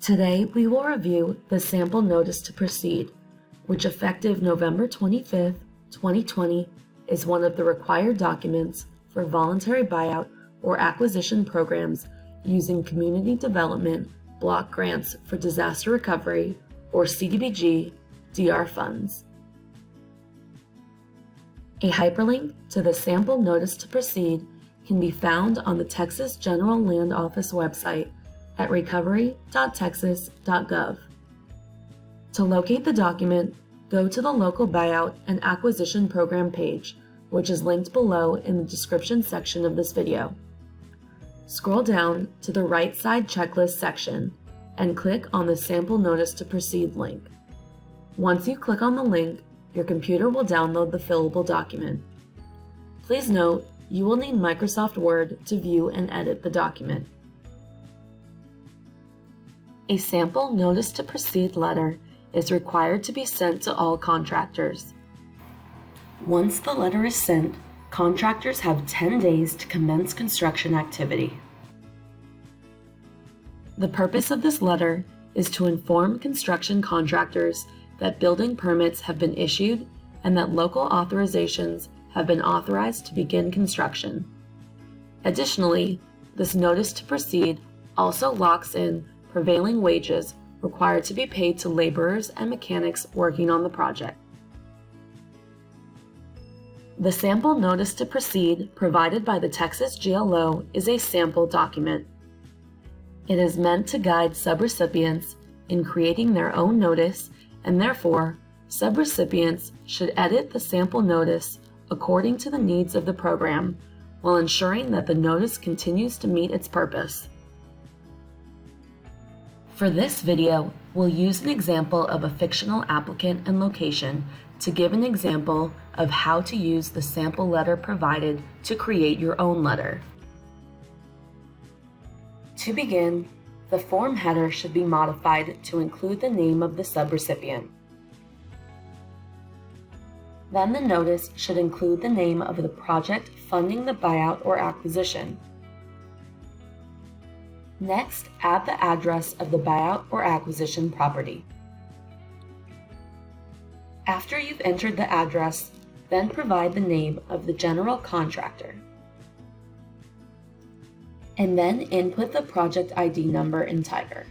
Today, we will review the Sample Notice to Proceed, which effective November 25, 2020, is one of the required documents for voluntary buyout or acquisition programs using Community Development Block Grants for Disaster Recovery or CDBG DR funds. A hyperlink to the Sample Notice to Proceed can be found on the Texas General Land Office website at recovery.texas.gov. To locate the document, go to the local buyout and acquisition program page, which is linked below in the description section of this video. Scroll down to the right side checklist section and click on the Sample Notice to Proceed link. Once you click on the link, your computer will download the fillable document. Please note, you will need Microsoft Word to view and edit the document. A Sample Notice to Proceed letter is required to be sent to all contractors. Once the letter is sent, contractors have 10 days to commence construction activity. The purpose of this letter is to inform construction contractors that building permits have been issued and that local authorizations have been authorized to begin construction. Additionally, this notice to proceed also locks in prevailing wages required to be paid to laborers and mechanics working on the project. The Sample Notice to Proceed provided by the Texas GLO is a sample document. It is meant to guide subrecipients in creating their own notice, and therefore, subrecipients should edit the sample notice according to the needs of the program, while ensuring that the notice continues to meet its purpose. For this video, we'll use an example of a fictional applicant and location to give an example of how to use the sample letter provided to create your own letter. To begin, the form header should be modified to include the name of the subrecipient. Then the notice should include the name of the project funding the buyout or acquisition. Next, add the address of the buyout or acquisition property. After you've entered the address, then provide the name of the general contractor. And then input the project ID number in Tiger.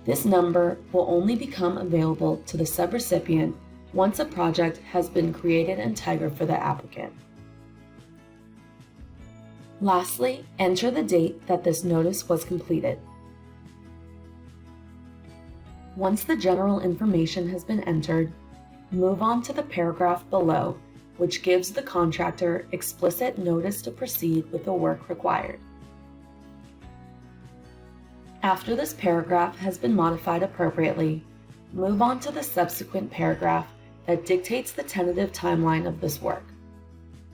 This number will only become available to the subrecipient once a project has been created in Tiger for the applicant. Lastly, enter the date that this notice was completed. Once the general information has been entered, move on to the paragraph below, which gives the contractor explicit notice to proceed with the work required. After this paragraph has been modified appropriately, move on to the subsequent paragraph that dictates the tentative timeline of this work.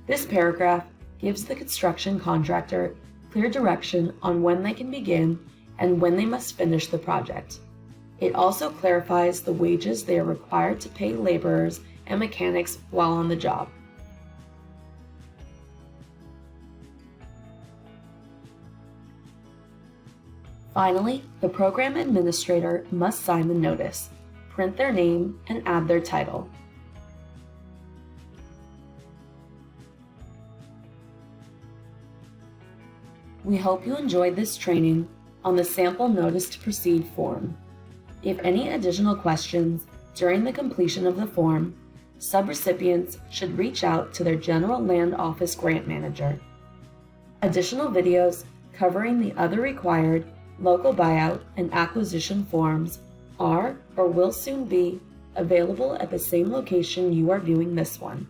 This paragraph gives the construction contractor clear direction on when they can begin and when they must finish the project. It also clarifies the wages they are required to pay laborers and mechanics while on the job. Finally, the program administrator must sign the notice, print their name, and add their title. We hope you enjoyed this training on the Sample Notice to Proceed form. If any additional questions during the completion of the form, subrecipients should reach out to their General Land Office Grant Manager. Additional videos covering the other required local buyout and acquisition forms are or will soon be available at the same location you are viewing this one.